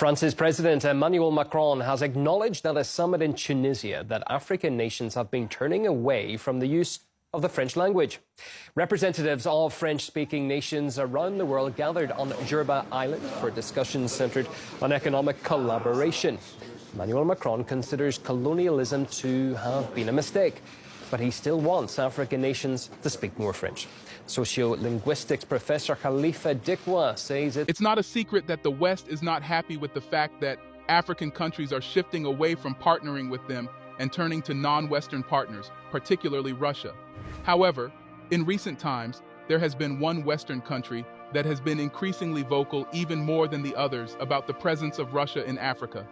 France's President Emmanuel Macron has acknowledged at a summit in Tunisia that African nations have been turning away from the use of the French language. Representatives of French-speaking nations around the world gathered on Jerba Island for discussions centred on economic collaboration. Emmanuel Macron considers colonialism to have been a mistake, but he still wants African nations to speak more French. Sociolinguistics professor Khalifa Dikwa says it's not a secret that the West is not happy with the fact that African countries are shifting away from partnering with them and turning to non-Western partners, particularly Russia. However, in recent times, there has been one Western country that has been increasingly vocal, even more than the others, about the presence of Russia in Africa.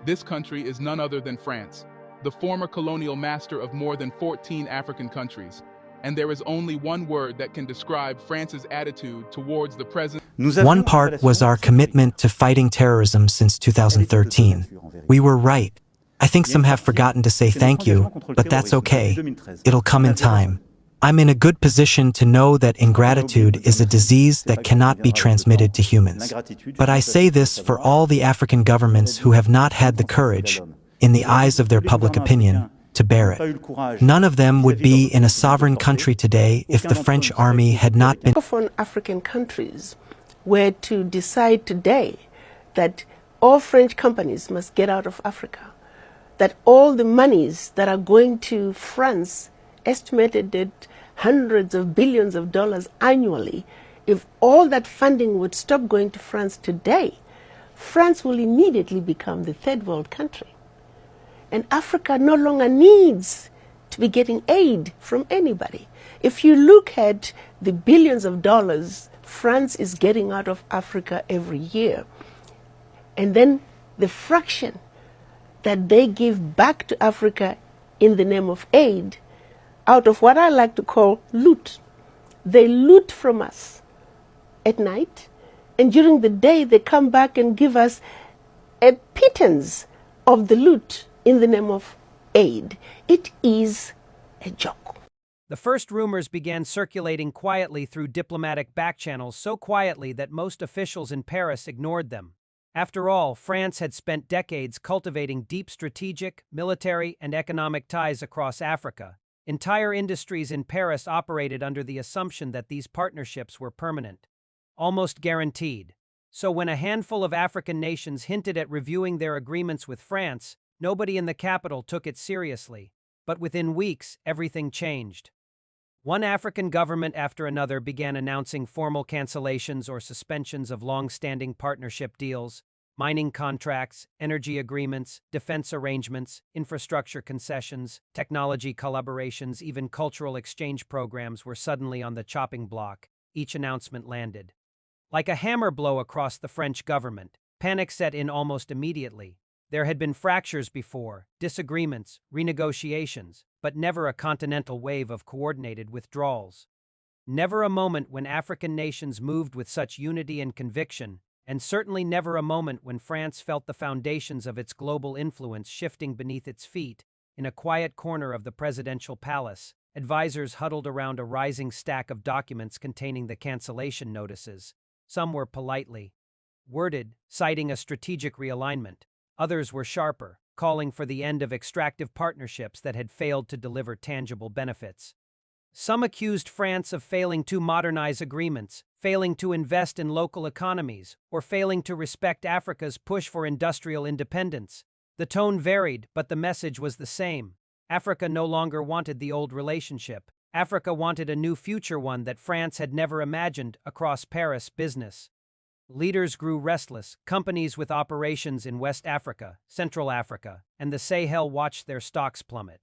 This country is none other than France, the former colonial master of more than 14 African countries. And there is only one word that can describe France's attitude towards the present. One part was our commitment to fighting terrorism since 2013. We were right. I think some have forgotten to say thank you, but that's okay. It'll come in time. I'm in a good position to know that ingratitude is a disease that cannot be transmitted to humans. But I say this for all the African governments who have not had the courage, in the eyes of their public opinion, to bear it. None of them would be in a sovereign country today if the French army had not been. Francophone African countries were to decide today that all French companies must get out of Africa, that all the monies that are going to France, estimated at hundreds of billions of dollars annually, if all that funding would stop going to France today, France will immediately become the third world country. And Africa no longer needs to be getting aid from anybody. If you look at the billions of dollars France is getting out of Africa every year, and then the fraction that they give back to Africa in the name of aid, out of what I like to call loot. They loot from us at night, and during the day they come back and give us a pittance of the loot in the name of aid. It is a joke. The first rumors began circulating quietly through diplomatic backchannels, so quietly that most officials in Paris ignored them. After all, France had spent decades cultivating deep strategic, military, and economic ties across Africa. Entire industries in Paris operated under the assumption that these partnerships were permanent, almost guaranteed. So when a handful of African nations hinted at reviewing their agreements with France, nobody in the capital took it seriously. But within weeks, everything changed. One African government after another began announcing formal cancellations or suspensions of long-standing partnership deals. Mining contracts, energy agreements, defense arrangements, infrastructure concessions, technology collaborations, even cultural exchange programs were suddenly on the chopping block. Each announcement landed like a hammer blow across the French government. Panic set in almost immediately. There had been fractures before, disagreements, renegotiations, but never a continental wave of coordinated withdrawals. Never a moment when African nations moved with such unity and conviction, and certainly never a moment when France felt the foundations of its global influence shifting beneath its feet. In a quiet corner of the presidential palace, advisors huddled around a rising stack of documents containing the cancellation notices. Some were politely worded, citing a strategic realignment. Others were sharper, calling for the end of extractive partnerships that had failed to deliver tangible benefits. Some accused France of failing to modernize agreements, failing to invest in local economies, or failing to respect Africa's push for industrial independence. The tone varied, but the message was the same. Africa no longer wanted the old relationship. Africa wanted a new future, one that France had never imagined across Paris business. Leaders grew restless. Companies with operations in West Africa, Central Africa, and the Sahel watched their stocks plummet.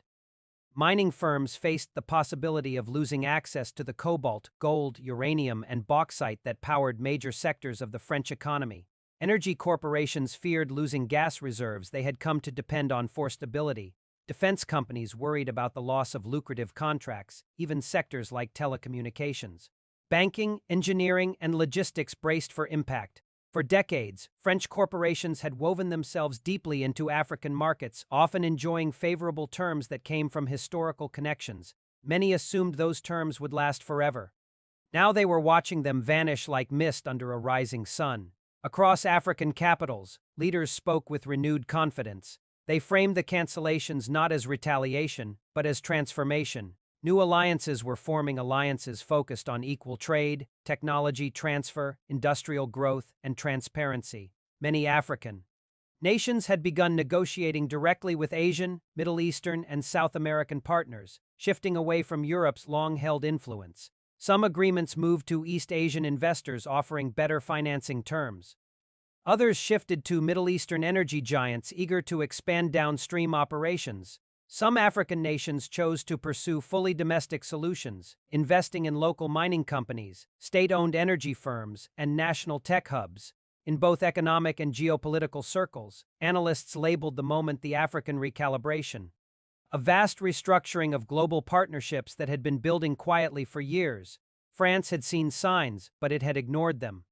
Mining firms faced the possibility of losing access to the cobalt, gold, uranium, and bauxite that powered major sectors of the French economy. Energy corporations feared losing gas reserves they had come to depend on for stability. Defense companies worried about the loss of lucrative contracts, even sectors like telecommunications. Banking, engineering, and logistics braced for impact. For decades, French corporations had woven themselves deeply into African markets, often enjoying favorable terms that came from historical connections. Many assumed those terms would last forever. Now they were watching them vanish like mist under a rising sun. Across African capitals, leaders spoke with renewed confidence. They framed the cancellations not as retaliation, but as transformation. New alliances were forming, alliances focused on equal trade, technology transfer, industrial growth, and transparency. Many African nations had begun negotiating directly with Asian, Middle Eastern, and South American partners, shifting away from Europe's long-held influence. Some agreements moved to East Asian investors offering better financing terms. Others shifted to Middle Eastern energy giants eager to expand downstream operations. Some African nations chose to pursue fully domestic solutions, investing in local mining companies, state-owned energy firms, and national tech hubs. In both economic and geopolitical circles, analysts labeled the moment the African recalibration, a vast restructuring of global partnerships that had been building quietly for years. France had seen signs, but it had ignored them.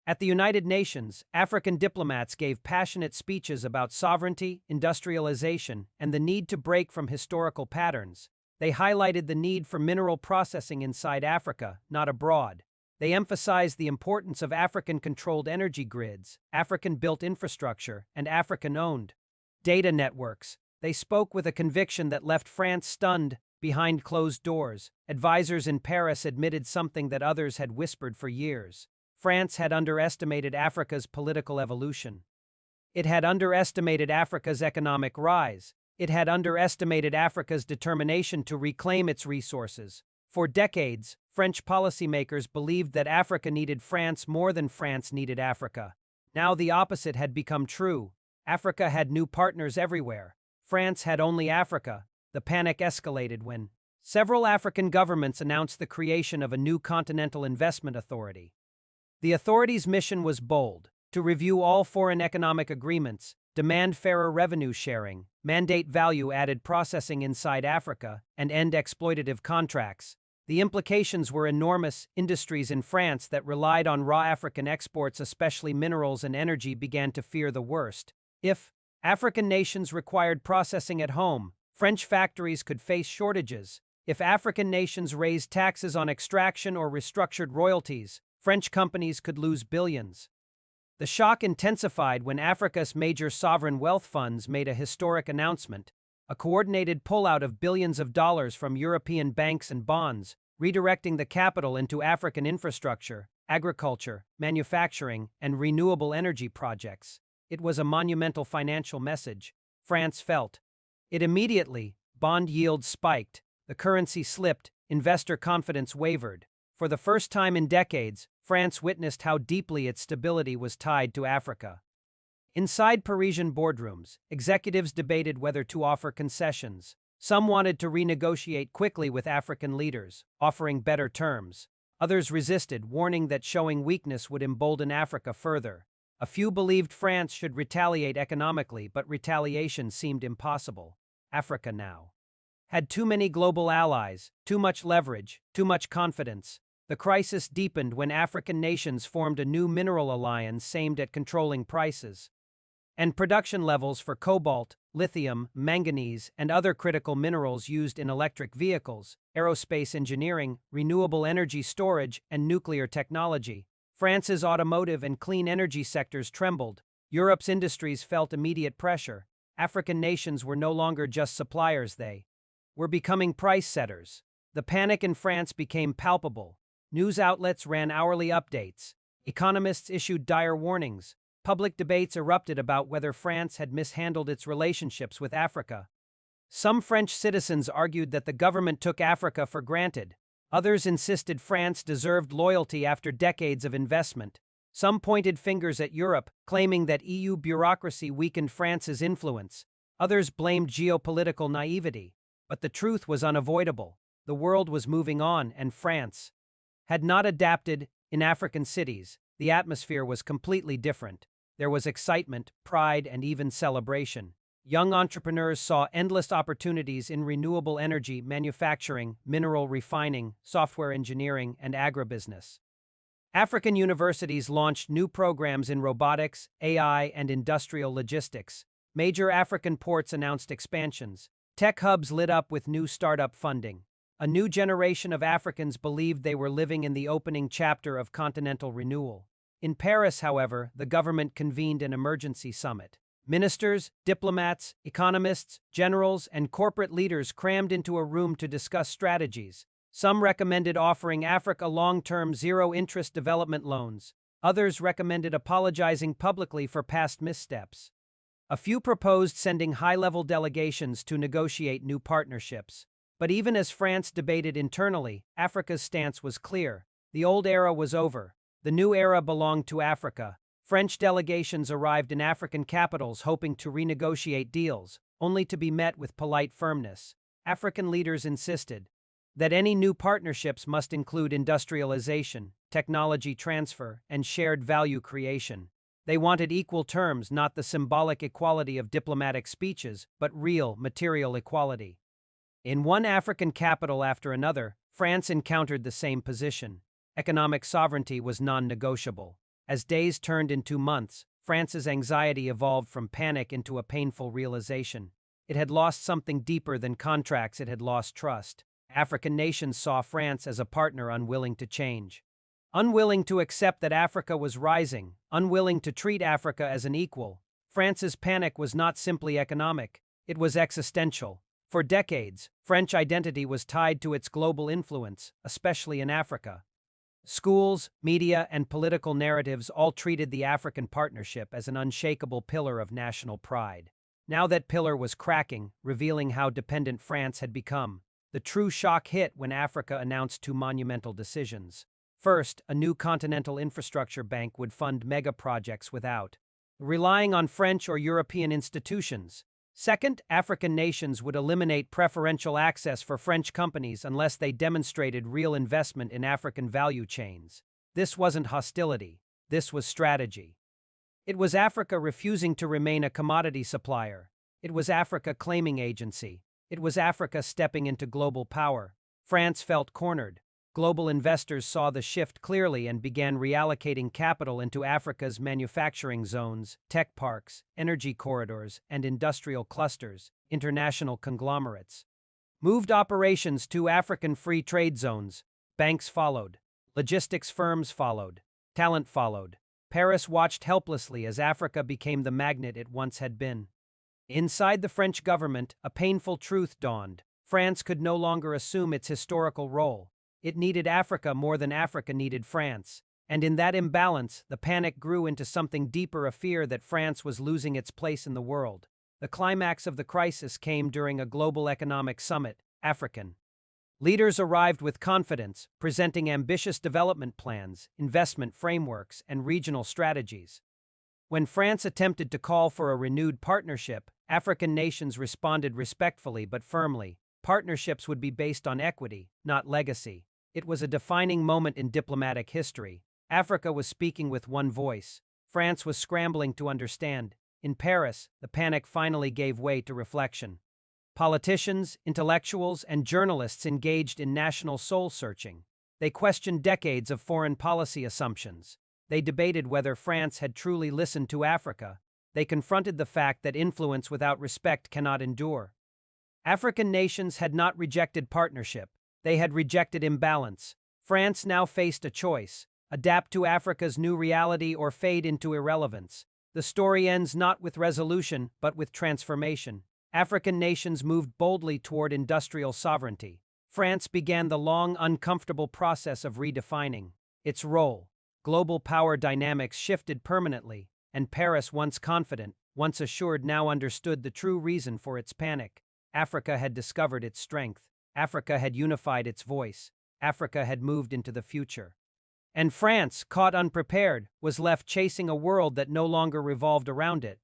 At the United Nations, African diplomats gave passionate speeches about sovereignty, industrialization, and the need to break from historical patterns. They highlighted the need for mineral processing inside Africa, not abroad. They emphasized the importance of African-controlled energy grids, African-built infrastructure, and African-owned data networks. They spoke with a conviction that left France stunned. Behind closed doors, advisors in Paris admitted something that others had whispered for years. France had underestimated Africa's political evolution. It had underestimated Africa's economic rise. It had underestimated Africa's determination to reclaim its resources. For decades, French policymakers believed that Africa needed France more than France needed Africa. Now the opposite had become true. Africa had new partners everywhere. France had only Africa. The panic escalated when several African governments announced the creation of a new continental investment authority. The authority's mission was bold: to review all foreign economic agreements, demand fairer revenue sharing, mandate value-added processing inside Africa, and end exploitative contracts. The implications were enormous. Industries in France that relied on raw African exports, especially minerals and energy, began to fear the worst. If African nations required processing at home, French factories could face shortages. If African nations raised taxes on extraction or restructured royalties, French companies could lose billions. The shock intensified when Africa's major sovereign wealth funds made a historic announcement: a coordinated pullout of billions of dollars from European banks and bonds, redirecting the capital into African infrastructure, agriculture, manufacturing, and renewable energy projects. It was a monumental financial message. France felt it immediately. Bond yields spiked, the currency slipped, investor confidence wavered. For the first time in decades, France witnessed how deeply its stability was tied to Africa. Inside Parisian boardrooms, executives debated whether to offer concessions. Some wanted to renegotiate quickly with African leaders, offering better terms. Others resisted, warning that showing weakness would embolden Africa further. A few believed France should retaliate economically, but retaliation seemed impossible. Africa now had too many global allies, too much leverage, too much confidence. The crisis deepened when African nations formed a new mineral alliance aimed at controlling prices and production levels for cobalt, lithium, manganese, and other critical minerals used in electric vehicles, aerospace engineering, renewable energy storage, and nuclear technology. France's automotive and clean energy sectors trembled. Europe's industries felt immediate pressure. African nations were no longer just suppliers, they were becoming price setters. The panic in France became palpable. News outlets ran hourly updates. Economists issued dire warnings. Public debates erupted about whether France had mishandled its relationships with Africa. Some French citizens argued that the government took Africa for granted. Others insisted France deserved loyalty after decades of investment. Some pointed fingers at Europe, claiming that EU bureaucracy weakened France's influence. Others blamed geopolitical naivety. But the truth was unavoidable. The world was moving on, and France had not adapted. In African cities, the atmosphere was completely different. There was excitement, pride, and even celebration. Young entrepreneurs saw endless opportunities in renewable energy, manufacturing, mineral refining, software engineering, and agribusiness. African universities launched new programs in robotics, AI, and industrial logistics. Major African ports announced expansions. Tech hubs lit up with new startup funding. A new generation of Africans believed they were living in the opening chapter of continental renewal. In Paris, however, the government convened an emergency summit. Ministers, diplomats, economists, generals, and corporate leaders crammed into a room to discuss strategies. Some recommended offering Africa long-term zero-interest development loans. Others recommended apologizing publicly for past missteps. A few proposed sending high-level delegations to negotiate new partnerships. But even as France debated internally, Africa's stance was clear. The old era was over. The new era belonged to Africa. French delegations arrived in African capitals hoping to renegotiate deals, only to be met with polite firmness. African leaders insisted that any new partnerships must include industrialization, technology transfer, and shared value creation. They wanted equal terms, not the symbolic equality of diplomatic speeches, but real, material equality. In one African capital after another, France encountered the same position. Economic sovereignty was non-negotiable. As days turned into months, France's anxiety evolved from panic into a painful realization. It had lost something deeper than contracts, it had lost trust. African nations saw France as a partner unwilling to change. Unwilling to accept that Africa was rising, unwilling to treat Africa as an equal. France's panic was not simply economic, it was existential. For decades, French identity was tied to its global influence, especially in Africa. Schools, media, and political narratives all treated the African partnership as an unshakable pillar of national pride. Now that pillar was cracking, revealing how dependent France had become. The true shock hit when Africa announced two monumental decisions. First, a new continental infrastructure bank would fund mega-projects without relying on French or European institutions. Second, African nations would eliminate preferential access for French companies unless they demonstrated real investment in African value chains. This wasn't hostility. This was strategy. It was Africa refusing to remain a commodity supplier. It was Africa claiming agency. It was Africa stepping into global power. France felt cornered. Global investors saw the shift clearly and began reallocating capital into Africa's manufacturing zones, tech parks, energy corridors, and industrial clusters, international conglomerates. Moved operations to African free trade zones. Banks followed. Logistics firms followed. Talent followed. Paris watched helplessly as Africa became the magnet it once had been. Inside the French government, a painful truth dawned. France could no longer assume its historical role. It needed Africa more than Africa needed France. And in that imbalance, the panic grew into something deeper, a fear that France was losing its place in the world. The climax of the crisis came during a global economic summit, African. Leaders arrived with confidence, presenting ambitious development plans, investment frameworks, and regional strategies. When France attempted to call for a renewed partnership, African nations responded respectfully but firmly. Partnerships would be based on equity, not legacy. It was a defining moment in diplomatic history. Africa was speaking with one voice. France was scrambling to understand. In Paris, the panic finally gave way to reflection. Politicians, intellectuals, and journalists engaged in national soul-searching. They questioned decades of foreign policy assumptions. They debated whether France had truly listened to Africa. They confronted the fact that influence without respect cannot endure. African nations had not rejected partnership. They had rejected imbalance. France now faced a choice: adapt to Africa's new reality or fade into irrelevance. The story ends not with resolution, but with transformation. African nations moved boldly toward industrial sovereignty. France began the long, uncomfortable process of redefining its role. Global power dynamics shifted permanently, and Paris, once confident, once assured, now understood the true reason for its panic. Africa had discovered its strength. Africa had unified its voice. Africa had moved into the future. And France, caught unprepared, was left chasing a world that no longer revolved around it.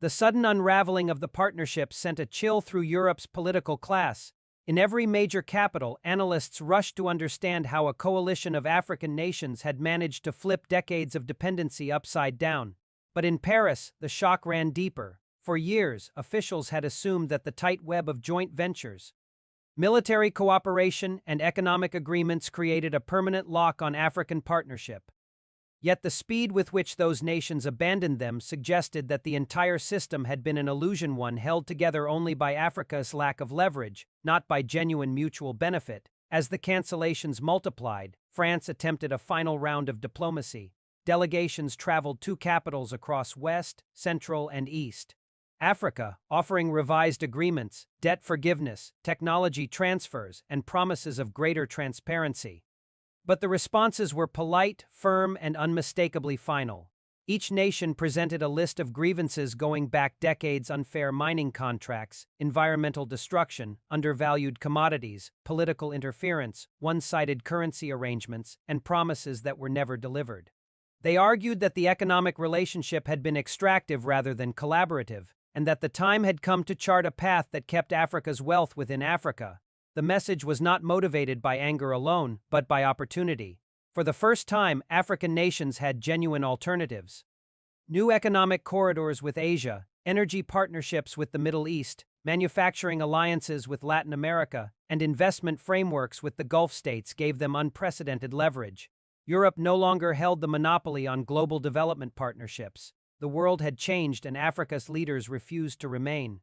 The sudden unraveling of the partnership sent a chill through Europe's political class. In every major capital, analysts rushed to understand how a coalition of African nations had managed to flip decades of dependency upside down. But in Paris, the shock ran deeper. For years, officials had assumed that the tight web of joint ventures, military cooperation, and economic agreements created a permanent lock on African partnership. Yet the speed with which those nations abandoned them suggested that the entire system had been an illusion, one held together only by Africa's lack of leverage, not by genuine mutual benefit. As the cancellations multiplied, France attempted a final round of diplomacy. delegations traveled 2 capitals across West, Central, and East. Africa, offering revised agreements, debt forgiveness, technology transfers, and promises of greater transparency. But the responses were polite, firm, and unmistakably final. Each nation presented a list of grievances going back decades: unfair mining contracts, environmental destruction, undervalued commodities, political interference, one-sided currency arrangements, and promises that were never delivered. They argued that the economic relationship had been extractive rather than collaborative, and that the time had come to chart a path that kept Africa's wealth within Africa. The message was not motivated by anger alone, but by opportunity. For the first time, African nations had genuine alternatives. New economic corridors with Asia, energy partnerships with the Middle East, manufacturing alliances with Latin America, and investment frameworks with the Gulf states gave them unprecedented leverage. Europe no longer held the monopoly on global development partnerships. The world had changed, and Africa's leaders refused to remain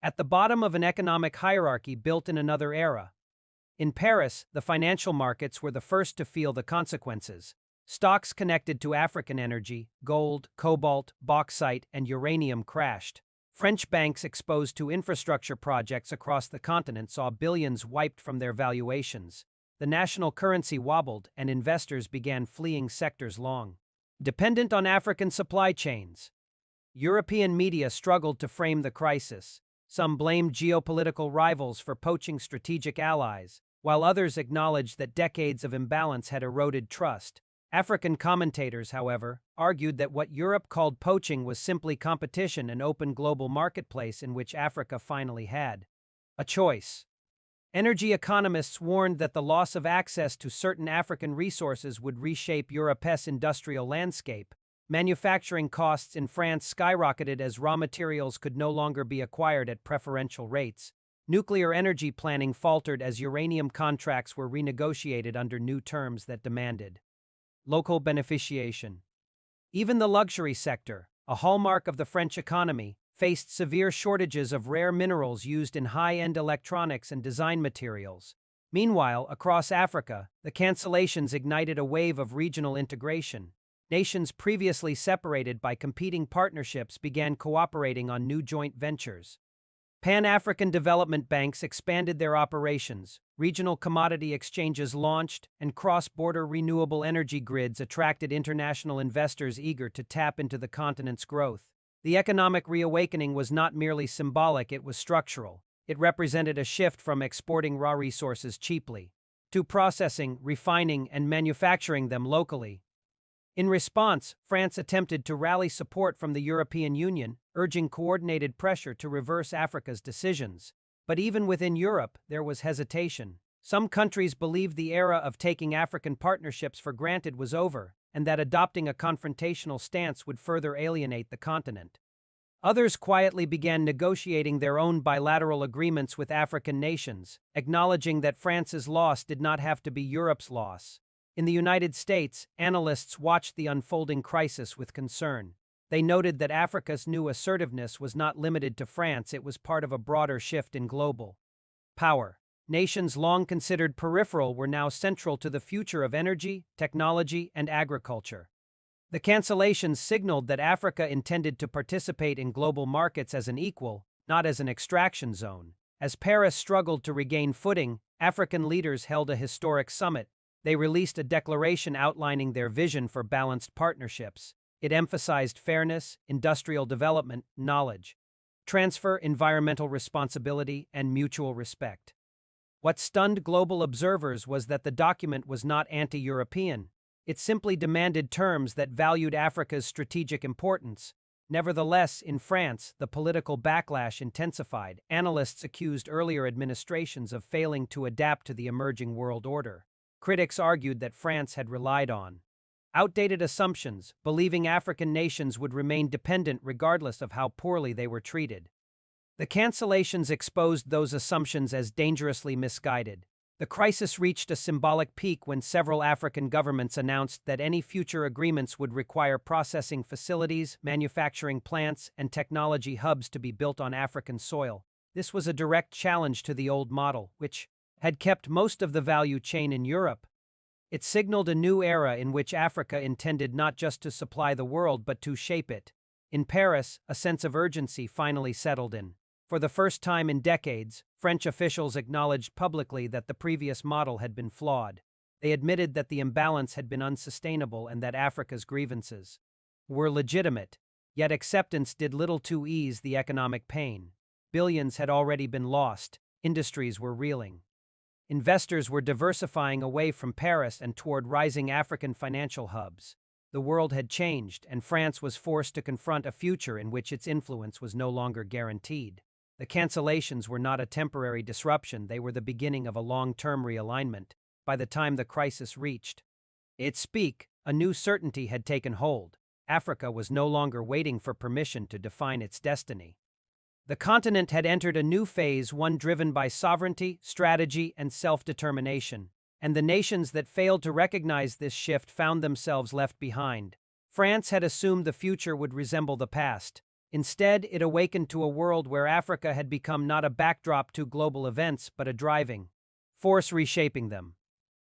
at the bottom of an economic hierarchy built in another era. In Paris, the financial markets were the first to feel the consequences. Stocks connected to African energy, gold, cobalt, bauxite, and uranium crashed. French banks exposed to infrastructure projects across the continent saw billions wiped from their valuations. The national currency wobbled, and investors began fleeing sectors long dependent on African supply chains. European media struggled to frame the crisis. Some blamed geopolitical rivals for poaching strategic allies, while others acknowledged that decades of imbalance had eroded trust. African commentators, however, argued that what Europe called poaching was simply competition, an open global marketplace in which Africa finally had a choice. Energy economists warned that the loss of access to certain African resources would reshape Europe's industrial landscape. Manufacturing costs in France skyrocketed as raw materials could no longer be acquired at preferential rates. Nuclear energy planning faltered as uranium contracts were renegotiated under new terms that demanded local beneficiation. Even the luxury sector, a hallmark of the French economy, faced severe shortages of rare minerals used in high-end electronics and design materials. Meanwhile, across Africa, the cancellations ignited a wave of regional integration. Nations previously separated by competing partnerships began cooperating on new joint ventures. Pan-African development banks expanded their operations, regional commodity exchanges launched, and cross-border renewable energy grids attracted international investors eager to tap into the continent's growth. The economic reawakening was not merely symbolic, it was structural. It represented a shift from exporting raw resources cheaply to processing, refining, and manufacturing them locally. In response, France attempted to rally support from the European Union, urging coordinated pressure to reverse Africa's decisions. But even within Europe, there was hesitation. Some countries believed the era of taking African partnerships for granted was over, and that adopting a confrontational stance would further alienate the continent. Others quietly began negotiating their own bilateral agreements with African nations, acknowledging that France's loss did not have to be Europe's loss. In the United States, analysts watched the unfolding crisis with concern. They noted that Africa's new assertiveness was not limited to France, it was part of a broader shift in global power. Nations long considered peripheral were now central to the future of energy, technology, and agriculture. The cancellations signaled that Africa intended to participate in global markets as an equal, not as an extraction zone. As Paris struggled to regain footing, African leaders held a historic summit. They released a declaration outlining their vision for balanced partnerships. It emphasized fairness, industrial development, knowledge transfer, environmental responsibility, and mutual respect. What stunned global observers was that the document was not anti-European. It simply demanded terms that valued Africa's strategic importance. Nevertheless, in France, the political backlash intensified. Analysts accused earlier administrations of failing to adapt to the emerging world order. Critics argued that France had relied on outdated assumptions, believing African nations would remain dependent regardless of how poorly they were treated. The cancellations exposed those assumptions as dangerously misguided. The crisis reached a symbolic peak when several African governments announced that any future agreements would require processing facilities, manufacturing plants, and technology hubs to be built on African soil. This was a direct challenge to the old model, which had kept most of the value chain in Europe. It signaled a new era in which Africa intended not just to supply the world but to shape it. In Paris, a sense of urgency finally settled in. For the first time in decades, French officials acknowledged publicly that the previous model had been flawed. They admitted that the imbalance had been unsustainable and that Africa's grievances were legitimate, yet acceptance did little to ease the economic pain. Billions had already been lost, industries were reeling. Investors were diversifying away from Paris and toward rising African financial hubs. The world had changed, and France was forced to confront a future in which its influence was no longer guaranteed. The cancellations were not a temporary disruption, they were the beginning of a long-term realignment. By the time the crisis reached its peak, a new certainty had taken hold. Africa was no longer waiting for permission to define its destiny. The continent had entered a new phase, one driven by sovereignty, strategy, and self-determination, and the nations that failed to recognize this shift found themselves left behind. France had assumed the future would resemble the past. Instead, it awakened to a world where Africa had become not a backdrop to global events, but a driving force reshaping them.